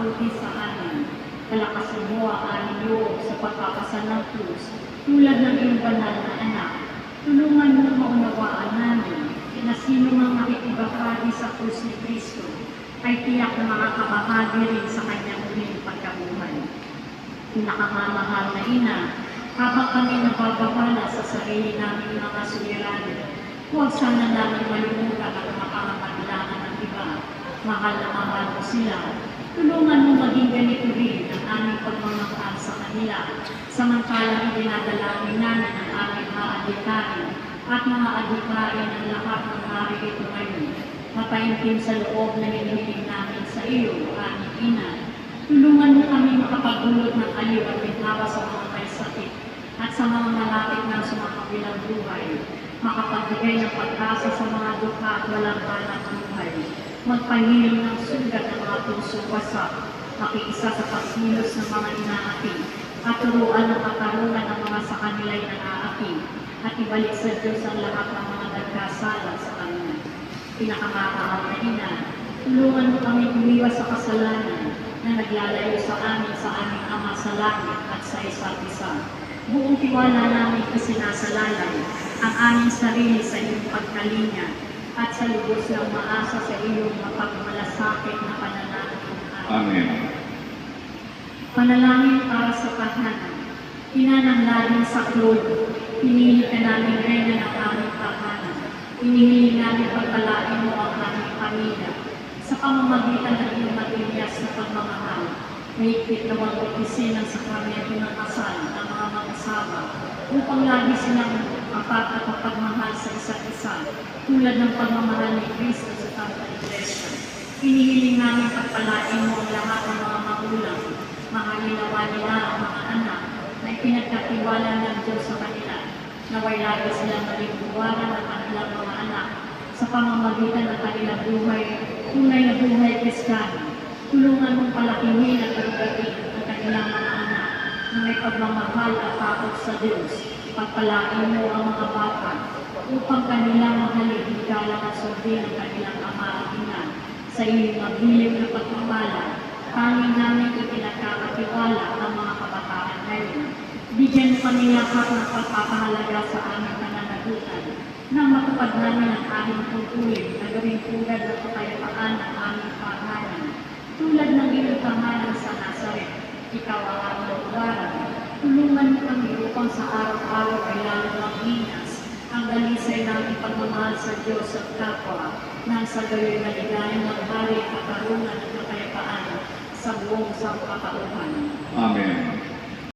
mabuti sa amin. Kalakasan mo ang aming loob sa pagkakasal ng krus, tulad ng iyong banal na anak. Tulungan mo maunawaan namin na sino mang makikibahagi sa krus ni Kristo ay tiyak na makakabahagi rin sa kanyang muling pagkabuhay. Pinakamamahal na ina, habang kami nagbabahala sa sarili namin mga suliranin, huwag sana namin malimutan ang mga pangangailangan ng iba. Mahal na mahal mo sila. Tulungan mo maging ganito rin ang aming pagmamahal sa kanila, samantalang idinadalangin namin ang aming mga adhikari at mga adhikari ng lahat ng narito ngayon. Mapaintim sa loob na hinihiling namin sa iyo, aming ina. Tulungan mo kami makapagdulot ng aliw at binawa sa mga may sakit at sa mga malapit ng sumakabilang buhay, makapagbigay ng pag-asa sa mga dukha at walang banat ng buhay, magpahiling ng sugat ng mga puso wasak, makiisa sa pagkilos ng mga inaati, at turuan ng katarungan ng mga sa kanila'y nang-aaki, at ibalik sa Diyos ang lahat ng mga nagkasala sa Kanya. Pinakamamahal na ina, tulungan mo kami umiwas sa kasalanan na naglalayo sa amin sa aming Ama sa langit at sa isa't isa. Buong tiwala namin isinasalalay ang aming sarili sa iyong pagkalinga at sa lubos ng maasa sa iyong mapagmalasakit na panalangin. Amen. Panalangin para sa tahanan. Ina ng laging saklod, pinili ka namin reyna ng aming tahanan. Inihiling namin pagpalain mo ang aming pamilya sa pamamagitan ng iyong matinyas na pagmamahal. Mahigpit na mag-upisin ng sakramento ng kasal ang mga mag-asawa upang lagi silang apat at mapagmahal sa isa't isa tulad ng pagmamahal ni Kristo sa Santa Iglesia. Inihiling namin pagpalain mo ang lahat ng mga magulang, mahalinawa nila ang mga anak na ipinagkatiwala ng Diyos sa kanila, naway lagi silang maliguwaran ng kanilang mga anak sa pamamagitan ng kanilang buhay, tunay na buhay Kristiyano. Tulungan mong palakihin at pagdating ang kanilang mga anak na may pagmamahal at takot sa Diyos. Pagpalain mo ang mga bata upang kanilang mahalin, higalang at sundin ang kanilang ama at ina sa iyong mabilib na pagpapala. Tanging namin ipinagkakatiwala ang mga kabataan ngayon. Bigyan mo kami lahat ng pagpapahalaga sa aming pananagutan na matupad namin ang aming tungkulin na gawing tulad ng kapayapaan ng aming pangalan. Tulad ng iyong pangalan sa Nazaret, ikaw ang aming lugaran. Tulungan mo kami upang sa araw-araw ay lalo mag-ingas ang dalisay ng pagmamahal sa Diyos at kapwa nang sa gayo'y maligayang maghari at katarungan at kapayapaan sa buong sangkatauhan. Amen.